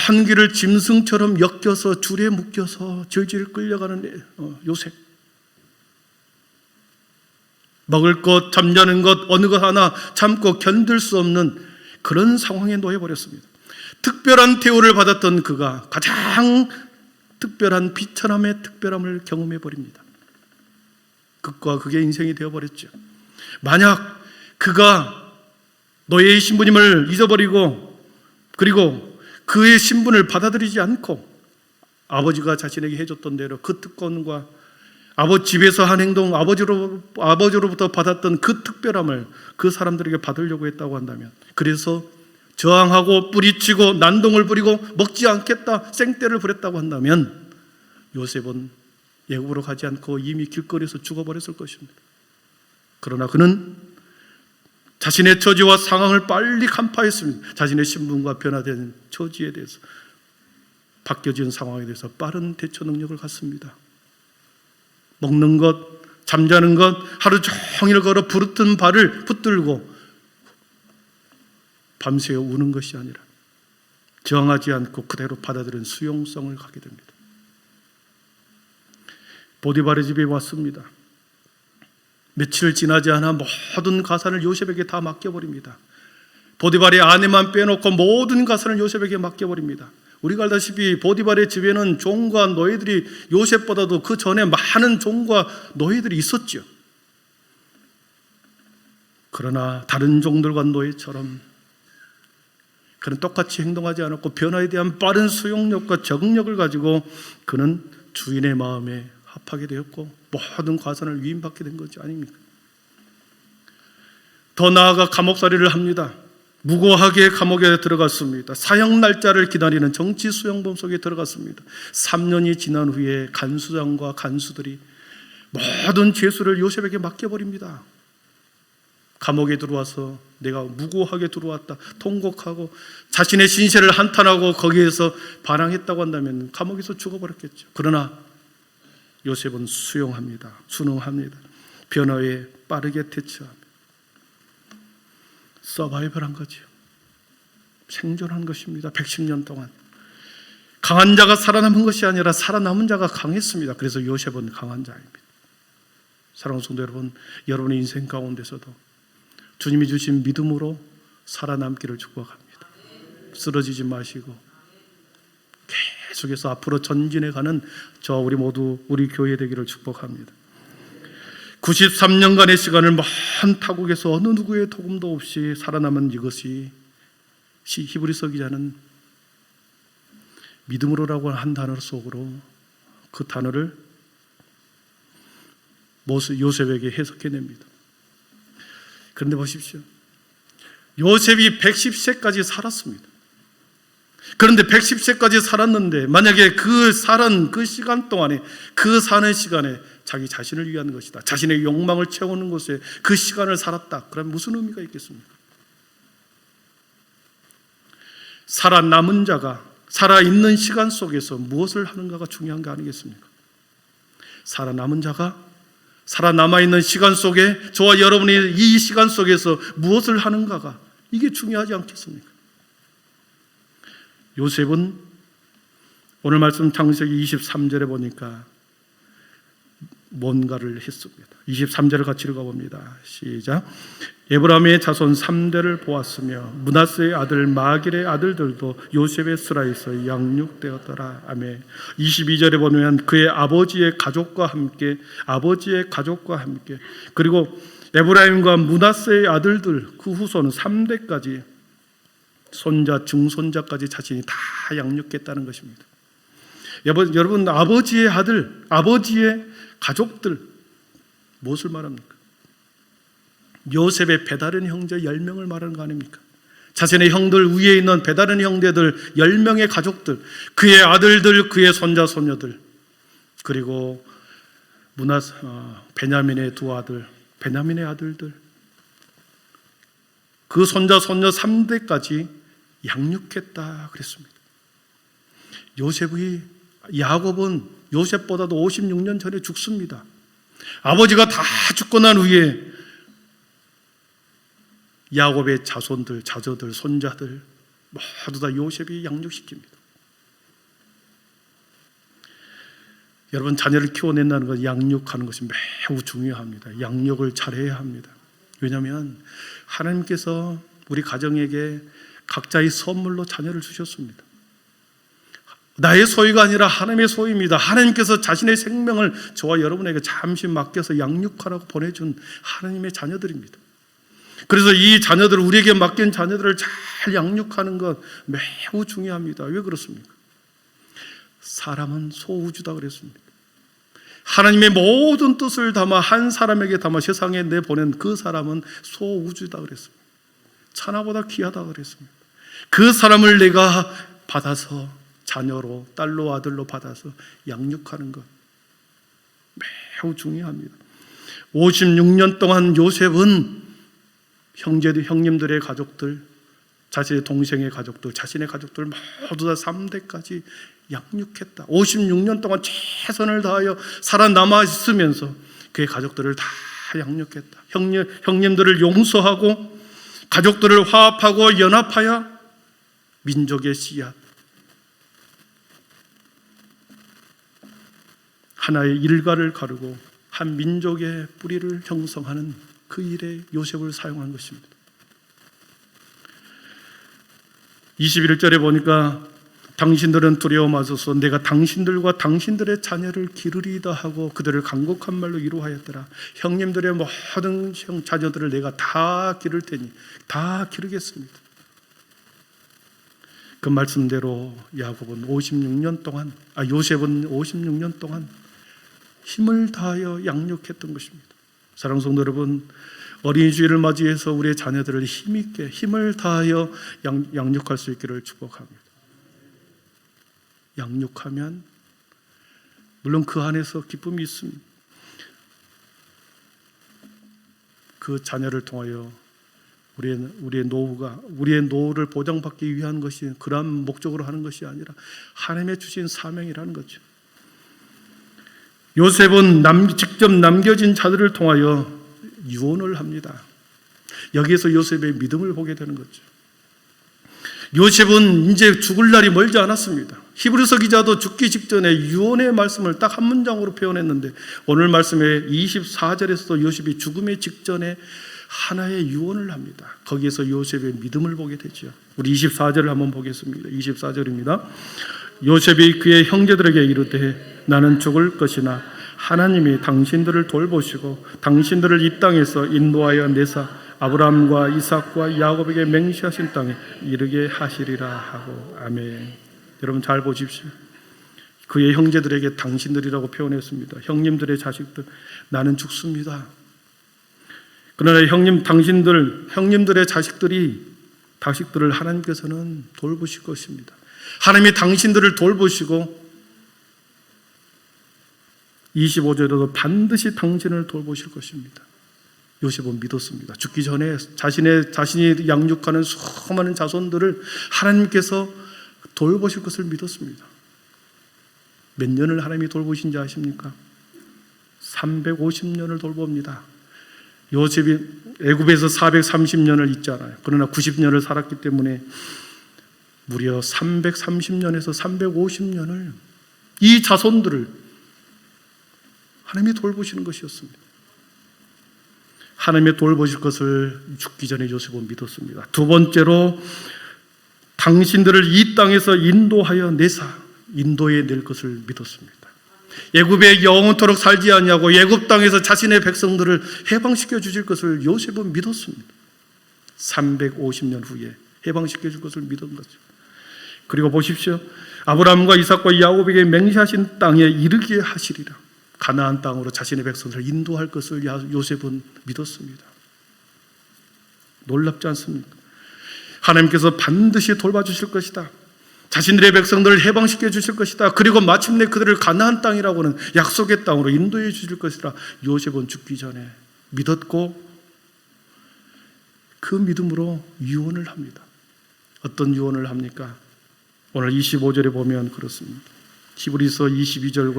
먼 길을 짐승처럼 엮여서 줄에 묶여서 질질 끌려가는 요셉. 먹을 것, 잠자는 것, 어느 것 하나 참고 견딜 수 없는 그런 상황에 놓여버렸습니다. 특별한 대우를 받았던 그가 가장 특별한 비천함의 특별함을 경험해버립니다. 극과 극의 인생이 되어버렸죠. 만약 그가 노예의 신분임을 잊어버리고 그리고 그의 신분을 받아들이지 않고 아버지가 자신에게 해줬던 대로 그 특권과 아버지 집에서 한 행동, 아버지로부터 받았던 그 특별함을 그 사람들에게 받으려고 했다고 한다면, 그래서 저항하고 뿌리치고 난동을 부리고 먹지 않겠다 생떼를 부렸다고 한다면 요셉은 애굽으로 가지 않고 이미 길거리에서 죽어버렸을 것입니다. 그러나 그는 자신의 처지와 상황을 빨리 간파했습니다. 자신의 신분과 변화된 처지에 대해서, 바뀌어진 상황에 대해서 빠른 대처 능력을 갖습니다. 먹는 것, 잠자는 것, 하루 종일 걸어 부르튼 발을 붙들고 밤새 우는 것이 아니라 저항하지 않고 그대로 받아들인 수용성을 갖게 됩니다. 보디발의 집에 왔습니다. 며칠 지나지 않아 모든 가산을 요셉에게 다 맡겨버립니다. 보디발의 아내만 빼놓고 모든 가산을 요셉에게 맡겨버립니다. 우리가 알다시피 보디발의 집에는 종과 노예들이 요셉보다도 그 전에 많은 종과 노예들이 있었죠. 그러나 다른 종들과 노예처럼 그는 똑같이 행동하지 않았고 변화에 대한 빠른 수용력과 적응력을 가지고 그는 주인의 마음에 합하게 되었고 모든 과산을 위임받게 된 것이 아닙니까? 더 나아가 감옥살이를 합니다. 무고하게 감옥에 들어갔습니다. 사형 날짜를 기다리는 정치 수용범 속에 들어갔습니다. 3년이 지난 후에 간수장과 간수들이 모든 죄수를 요셉에게 맡겨버립니다. 감옥에 들어와서 내가 무고하게 들어왔다 통곡하고 자신의 신세를 한탄하고 거기에서 반항했다고 한다면 감옥에서 죽어버렸겠죠. 그러나 요셉은 수용합니다. 순응합니다. 변화에 빠르게 대처합니다. 서바이벌한 거죠. 생존한 것입니다. 110년 동안 강한 자가 살아남은 것이 아니라 살아남은 자가 강했습니다. 그래서 요셉은 강한 자입니다. 사랑하는 성도 여러분, 여러분의 인생 가운데서도 주님이 주신 믿음으로 살아남기를 축복합니다. 쓰러지지 마시고 계속해서 앞으로 전진해가는 저 우리 모두 우리 교회 되기를 축복합니다. 93년간의 시간을 먼 타국에서 어느 누구의 도움도 없이 살아남은 이것이 히브리서 기자는 믿음으로라고 한 단어 속으로 그 단어를 요셉에게 해석해냅니다. 그런데 보십시오. 요셉이 110세까지 살았습니다. 그런데 110세까지 살았는데 만약에 그 시간 동안에 그 사는 시간에 자기 자신을 위한 것이다, 자신의 욕망을 채우는 것에 그 시간을 살았다. 그럼 무슨 의미가 있겠습니까? 살아남은 자가 살아있는 시간 속에서 무엇을 하는가가 중요한 게 아니겠습니까? 살아남은 자가 살아남아있는 시간 속에 저와 여러분이 이 시간 속에서 무엇을 하는가가, 이게 중요하지 않겠습니까? 요셉은 오늘 말씀 창세기 23절에 보니까 뭔가를 했습니다. 23절을 같이 읽어봅니다. 시작. 에브라임의 자손 3대를 보았으며 므낫세의 아들 마길의 아들들도 요셉의 스라에서 양육되었더라. 아멘. 22절에 보면 그의 아버지의 가족과 함께 그리고 에브라임과 므낫세의 아들들 그 후손 3대까지 손자 증손자까지 자신이 다 양육했다는 것입니다. 여러분, 아버지의 아들, 아버지의 가족들, 무엇을 말합니까? 요셉의 배다른 형제 10명을 말하는 거 아닙니까? 자신의 형들 위에 있는 배다른 형제들 10명의 가족들, 그의 아들들, 그의 손자 손녀들, 그리고 베냐민의 두 아들, 베냐민의 아들들, 그 손자 손녀 3대까지 양육했다 그랬습니다. 야곱은 요셉보다도 56년 전에 죽습니다. 아버지가 다 죽고 난 후에 야곱의 자손들, 자저들, 손자들 모두 다 요셉이 양육시킵니다. 여러분, 자녀를 키워낸다는 것, 양육하는 것이 매우 중요합니다. 양육을 잘해야 합니다. 왜냐하면 하나님께서 우리 가정에게 각자의 선물로 자녀를 주셨습니다. 나의 소유가 아니라 하나님의 소유입니다. 하나님께서 자신의 생명을 저와 여러분에게 잠시 맡겨서 양육하라고 보내준 하나님의 자녀들입니다. 그래서 이 자녀들, 우리에게 맡긴 자녀들을 잘 양육하는 것 매우 중요합니다. 왜 그렇습니까? 사람은 소우주다 그랬습니다. 하나님의 모든 뜻을 담아 한 사람에게 담아 세상에 내보낸 그 사람은 소우주다 그랬습니다. 천하보다 귀하다 그랬습니다. 그 사람을 내가 받아서 자녀로, 딸로, 아들로 받아서 양육하는 것 매우 중요합니다. 56년 동안 요셉은 형님들의 가족들, 자신의 동생의 가족들, 자신의 가족들 모두 다 3대까지 양육했다. 56년 동안 최선을 다하여 살아남아 있으면서 그의 가족들을 다 양육했다. 형님들을 용서하고 가족들을 화합하고 연합하여 민족의 씨앗, 하나의 일가를 가르고 한 민족의 뿌리를 형성하는 그 일에 요셉을 사용한 것입니다. 21절에 보니까 당신들은 두려워 마소서, 내가 당신들과 당신들의 자녀를 기르리이다 하고 그들을 간곡한 말로 위로하였더라. 형님들의 모든 자녀들을 내가 다 기를 테니 다 기르겠습니다. 그 말씀대로 요셉은 56년 동안 힘을 다하여 양육했던 것입니다. 사랑하는 성도 여러분, 어린이 주일을 맞이해서 우리의 자녀들을 힘있게 힘을 다하여 양육할 수 있기를 축복합니다. 양육하면 물론 그 안에서 기쁨이 있습니다. 그 자녀를 통하여 우리의 노후를 보장받기 위한 것이 그러한 목적으로 하는 것이 아니라 하나님의 주신 사명이라는 거죠. 요셉은 직접 남겨진 자들을 통하여 유언을 합니다. 여기에서 요셉의 믿음을 보게 되는 거죠. 요셉은 이제 죽을 날이 멀지 않았습니다. 히브리서 기자도 죽기 직전에 유언의 말씀을 딱 한 문장으로 표현했는데, 오늘 말씀에 24절에서도 요셉이 죽음의 직전에 하나의 유언을 합니다. 거기에서 요셉의 믿음을 보게 되죠. 우리 24절을 한번 보겠습니다. 24절입니다. 요셉이 그의 형제들에게 이르되 나는 죽을 것이나 하나님이 당신들을 돌보시고 당신들을 이 땅에서 인도하여 내사 아브라함과 이삭과 야곱에게 맹세하신 땅에 이르게 하시리라 하고. 아멘. 여러분 잘 보십시오. 그의 형제들에게 당신들이라고 표현했습니다. 형님들의 자식들, 나는 죽습니다. 그러나 형님들의 자식들을 하나님께서는 돌보실 것입니다. 하나님이 당신들을 돌보시고 25절에도 반드시 당신을 돌보실 것입니다. 요셉은 믿었습니다. 죽기 전에 자신이 양육하는 수많은 자손들을 하나님께서 돌보실 것을 믿었습니다. 몇 년을 하나님이 돌보신지 아십니까? 350년을 돌봅니다. 요셉이 애굽에서 430년을 있잖아요. 그러나 90년을 살았기 때문에 무려 330년에서 350년을 이 자손들을 하나님이 돌보시는 것이었습니다. 하나님이 돌보실 것을 죽기 전에 요셉은 믿었습니다. 두 번째로 당신들을 이 땅에서 인도하여 내사 인도에 낼 것을 믿었습니다. 애굽에 영원토록 살지 아니하고 애굽 땅에서 자신의 백성들을 해방시켜 주실 것을 요셉은 믿었습니다. 350년 후에 해방시켜 줄 것을 믿은 거죠. 그리고 보십시오. 아브라함과 이삭과 야곱에게 맹세하신 땅에 이르게 하시리라. 가나안 땅으로 자신의 백성들을 인도할 것을 요셉은 믿었습니다. 놀랍지 않습니까? 하나님께서 반드시 돌봐주실 것이다. 자신들의 백성들을 해방시켜 주실 것이다. 그리고 마침내 그들을 가나안 땅이라고는 약속의 땅으로 인도해 주실 것이라 요셉은 죽기 전에 믿었고 그 믿음으로 유언을 합니다. 어떤 유언을 합니까? 오늘 25절에 보면 그렇습니다. 히브리서 11장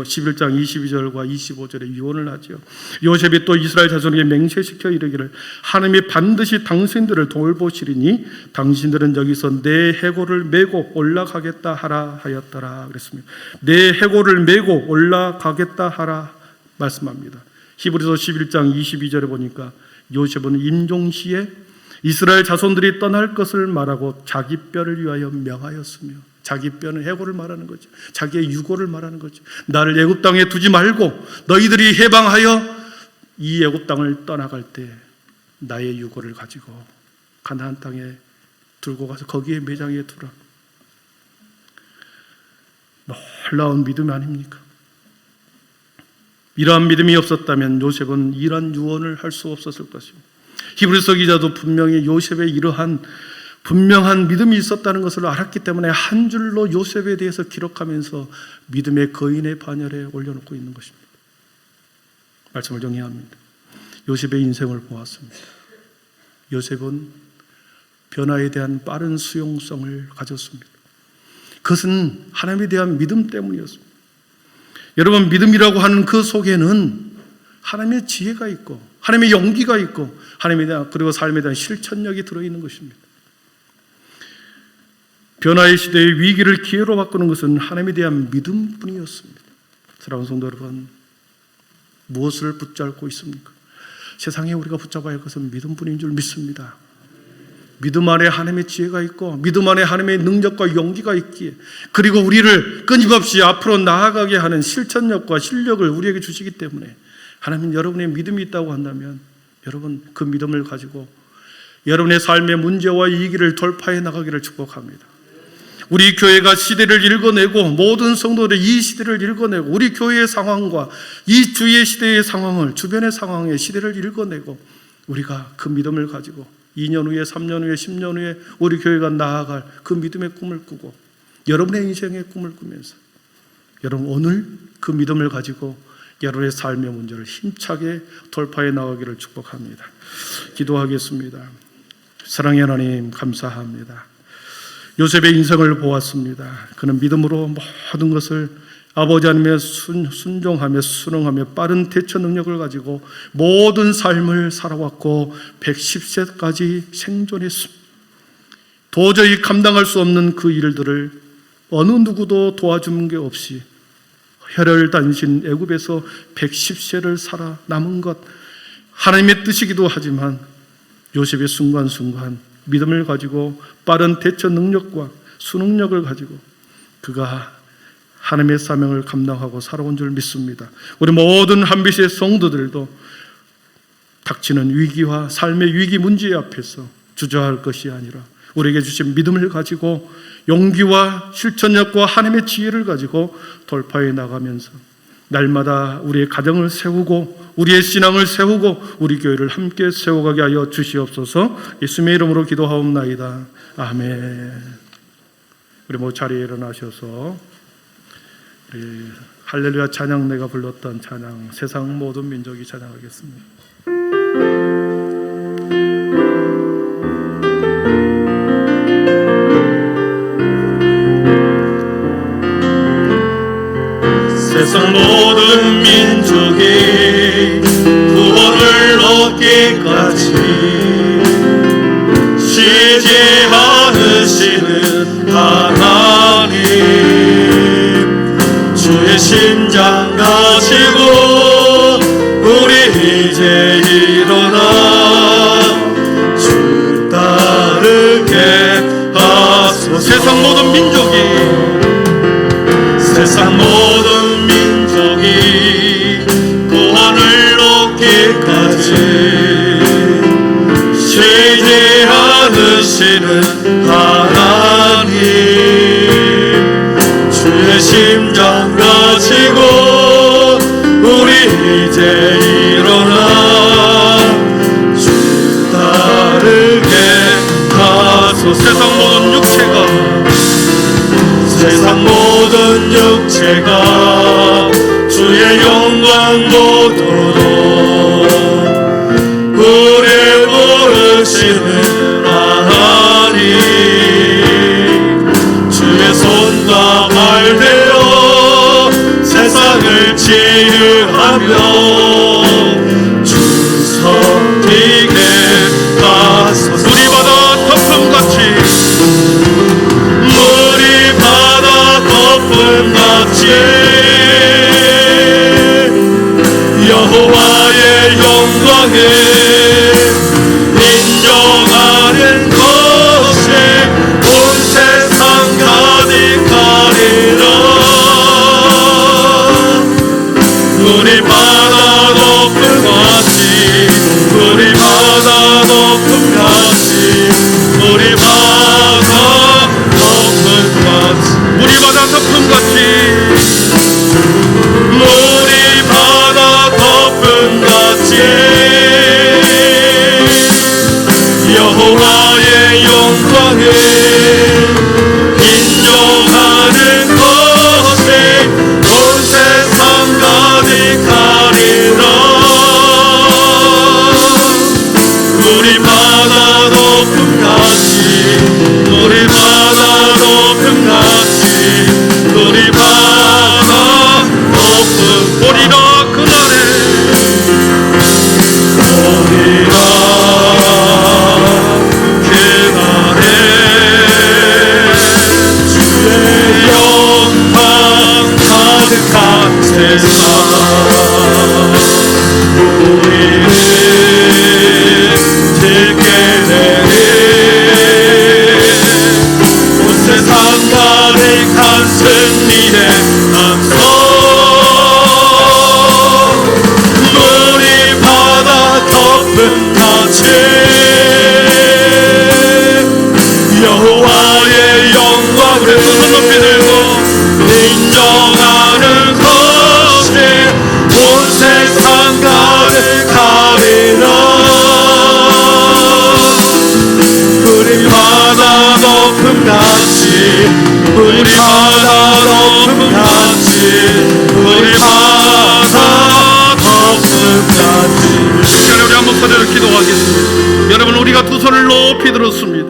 22절과 25절에 유언을 하죠. 요셉이 또 이스라엘 자손에게 맹세시켜 이르기를 하나님이 반드시 당신들을 돌보시리니 당신들은 여기서 내 해골을 메고 올라가겠다 하라 하였더라 그랬습니다. 내 해골을 메고 올라가겠다 하라 말씀합니다. 히브리서 11장 22절에 보니까 요셉은 임종시에 이스라엘 자손들이 떠날 것을 말하고 자기 뼈를 위하여 명하였으며, 자기 뼈는 해골을 말하는 거죠. 자기의 유고를 말하는 거죠. 나를 애굽 땅에 두지 말고 너희들이 해방하여 이 애굽 땅을 떠나갈 때 나의 유고를 가지고 가나안 땅에 들고 가서 거기에 매장해 두라. 놀라운 믿음 아닙니까? 이러한 믿음이 없었다면 요셉은 이러한 유언을 할 수 없었을 것입니다. 히브리서 기자도 분명히 요셉의 이러한 분명한 믿음이 있었다는 것을 알았기 때문에 한 줄로 요셉에 대해서 기록하면서 믿음의 거인의 반열에 올려놓고 있는 것입니다. 말씀을 정리합니다. 요셉의 인생을 보았습니다. 요셉은 변화에 대한 빠른 수용성을 가졌습니다. 그것은 하나님에 대한 믿음 때문이었습니다. 여러분, 믿음이라고 하는 그 속에는 하나님의 지혜가 있고 하나님의 용기가 있고 하나님에 대한, 그리고 삶에 대한 실천력이 들어있는 것입니다. 변화의 시대의 위기를 기회로 바꾸는 것은 하나님에 대한 믿음뿐이었습니다. 사랑하는 성도 여러분, 무엇을 붙잡고 있습니까? 세상에 우리가 붙잡아야 할 것은 믿음뿐인 줄 믿습니다. 믿음 안에 하나님의 지혜가 있고 믿음 안에 하나님의 능력과 용기가 있기에, 그리고 우리를 끊임없이 앞으로 나아가게 하는 실천력과 실력을 우리에게 주시기 때문에 하나님, 여러분의 믿음이 있다고 한다면 여러분 그 믿음을 가지고 여러분의 삶의 문제와 위기를 돌파해 나가기를 축복합니다. 우리 교회가 시대를 읽어내고 모든 성도들이 이 시대를 읽어내고 우리 교회의 상황과 이 주위의 시대의 상황을, 주변의 상황의 시대를 읽어내고 우리가 그 믿음을 가지고 2년 후에 3년 후에 10년 후에 우리 교회가 나아갈 그 믿음의 꿈을 꾸고 여러분의 인생의 꿈을 꾸면서 여러분 오늘 그 믿음을 가지고 여러분의 삶의 문제를 힘차게 돌파해 나가기를 축복합니다. 기도하겠습니다. 사랑의 하나님, 감사합니다. 요셉의 인생을 보았습니다. 그는 믿음으로 모든 것을 아버지 하나님의 순종하며 순응하며 빠른 대처 능력을 가지고 모든 삶을 살아왔고 110세까지 생존했습니다. 도저히 감당할 수 없는 그 일들을 어느 누구도 도와주는 게 없이 혈혈단신 애굽에서 110세를 살아남은 것, 하나님의 뜻이기도 하지만 요셉의 순간순간 믿음을 가지고 빠른 대처 능력과 순응력을 가지고 그가 하나님의 사명을 감당하고 살아온 줄 믿습니다. 우리 모든 한빛의 성도들도 닥치는 위기와 삶의 위기 문제 앞에서 주저할 것이 아니라 우리에게 주신 믿음을 가지고 용기와 실천력과 하나님의 지혜를 가지고 돌파해 나가면서 날마다 우리의 가정을 세우고 우리의 신앙을 세우고 우리 교회를 함께 세워가게 하여 주시옵소서. 예수님의 이름으로 기도하옵나이다. 아멘. 우리 모두 자리에 일어나셔서 우리 할렐루야 찬양 내가 불렀던 찬양 세상 모든 민족이 찬양하겠습니다. 세상 모든 민족이 구원을 얻기까지 쉬지 않으시는 하나님, 주의 심장 가지고 우리 이제 일어나 주 따르게 하소서. 세상 모든 민족이 구원을 얻기까지 쉬지 않으시는 하나님, 주의 심장 가지고 우리 이제 일어나 주 따르게 하소서. 세상 모든 육체가 주의 영광 보도록 우리 부르시는 하나님, 주의 손과 발 되어 세상을 치유하며 주 섬기게 하소서. 물이 바다 덮음같이 여호와의 영광을 인정하는 것이 온 세상 가득하리라. 우리 바다 높음같이 우리 바다 높음같이 우리 바다 높음같이 우리 바다 덮음같이 물이 바다 덮음같이 여호와의 영광을 인정하는 것이 온 세상 가득하리라. 물이 바다 높음같이 물이 바다 높음같이 물이 바다 오리라 그날에 오리라 그날에 주의 영광 가득한 세상 우리를 듣게 되네. 온 세상 가득한 승리의 함성 같이 여호와의 영광을 높이 들고 인정하는 것이 온 세상 가득하리라. 우리 바다 높음같이 우리 바다 높음같이 우리 바다 높음같이. 우리 한번 그대로 기도하겠습니다. 여러분, 우리가 두 손을 높이 들었습니다.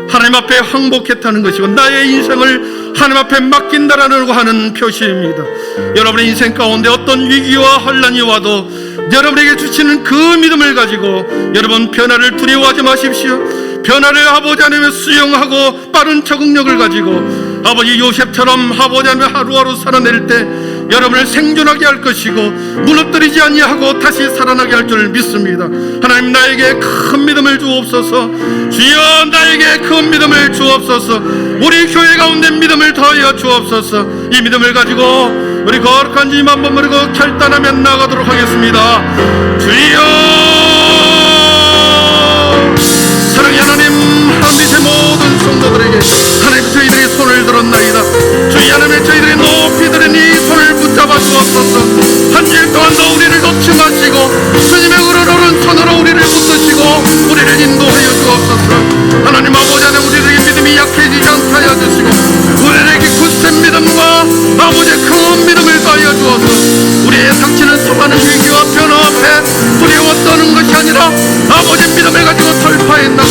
하나님 앞에 항복했다는 것이고 나의 인생을 하나님 앞에 맡긴다라고 하는 표시입니다. 여러분의 인생 가운데 어떤 위기와 환난이 와도 여러분에게 주시는 그 믿음을 가지고 여러분 변화를 두려워하지 마십시오. 변화를 아버지 하나님의 수용하고 빠른 적응력을 가지고 아버지 요셉처럼 아버지 하나님의 하루하루 살아낼 때 여러분을 생존하게 할 것이고 무너뜨리지 아니하고 다시 살아나게 할 줄 믿습니다. 하나님, 나에게 큰 믿음을 주옵소서. 주여, 나에게 큰 믿음을 주옵소서. 우리 교회 가운데 믿음을 더하여 주옵소서. 이 믿음을 가지고 우리 거룩한 주님 한번 부르고 결단하며 나가도록 하겠습니다. 주여, 사랑의 하나님, 하나님의 모든 성도들에게 하나님 저희들이 손을 들었나이다. 주의 하나님의 저희들이 높이 들은 이 손을 붙잡아 주옵소서. 한 주일 동안도 우리를 놓지 마시고 주님의 오른손으로 우리를 붙드시고 우리를 인도하여 주옵소서. 하나님 아버지 하나님, 우리에게 믿음이 약해지지 않게 하여 주시고 우리에게 굳센 믿음과 아버지의 큰 믿음을 더하여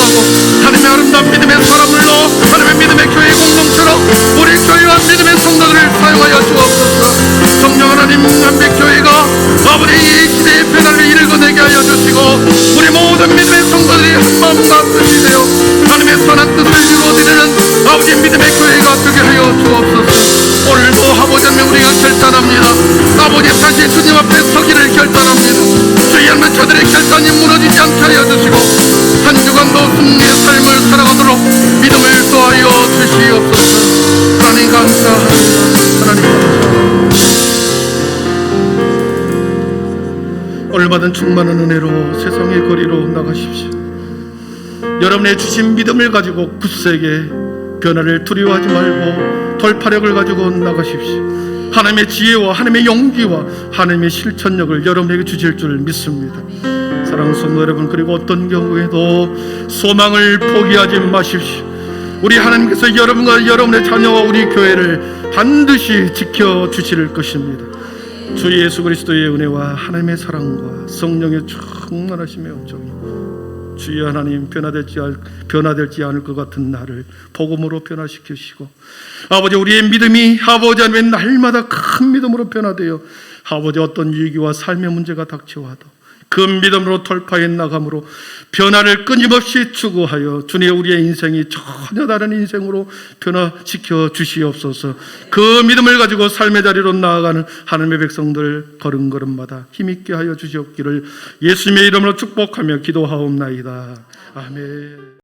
축복하고 하나님의 아름다운 믿음의 사람들로 하나님의 믿음의 교회 공동체로 우리 교회와 믿음의 성도들을 사용하여 주옵소서. 성령 하나님 한백교회가 아버지 이 시대의 변화를 일궈내게 하여 주시고 우리 모든 믿음의 성도들이 한마음과 뜻이 되어 하나님의 선한 뜻을 이루어드리는 아버지 믿음의 교회가 되게 하여 주옵소서. 오늘도 아버지 하나님 우리가 결단합니다. 아버지 다시 주님 앞에 서기를 결단합니다. 주의 하나님 저들의 결단이 무너지지 않게 하여 주시고 한 주간도 승리의 삶을 살아가도록 믿음을 더하여 주시옵소서. 하나님 감사합니다. 하나님 감사합니다. 오늘 받은 충만한 은혜로 세상의 거리로 나가십시오. 여러분의 주신 믿음을 가지고 굳세게 변화를 두려워하지 말고 돌파력을 가지고 나가십시오. 하나님의 지혜와 하나님의 용기와 하나님의 실천력을 여러분에게 주실 줄 믿습니다. 사랑하는 성도 여러분, 그리고 어떤 경우에도 소망을 포기하지 마십시오. 우리 하나님께서 여러분과 여러분의 자녀와 우리 교회를 반드시 지켜주실 것입니다. 주 예수 그리스도의 은혜와 하나님의 사랑과 성령의 충만하심의 온종이 주여 하나님 변화되지 않을 것 같은 나를 복음으로 변화시키시고 아버지 우리의 믿음이 아버지 하나님의 날마다 큰 믿음으로 변화되어 아버지 어떤 위기와 삶의 문제가 닥쳐와도 그 믿음으로 돌파해 나감으로 변화를 끊임없이 추구하여 주님 우리의 인생이 전혀 다른 인생으로 변화시켜 주시옵소서. 그 믿음을 가지고 삶의 자리로 나아가는 하나님의 백성들 걸음걸음마다 힘있게 하여 주시옵기를 예수님의 이름으로 축복하며 기도하옵나이다. 아멘.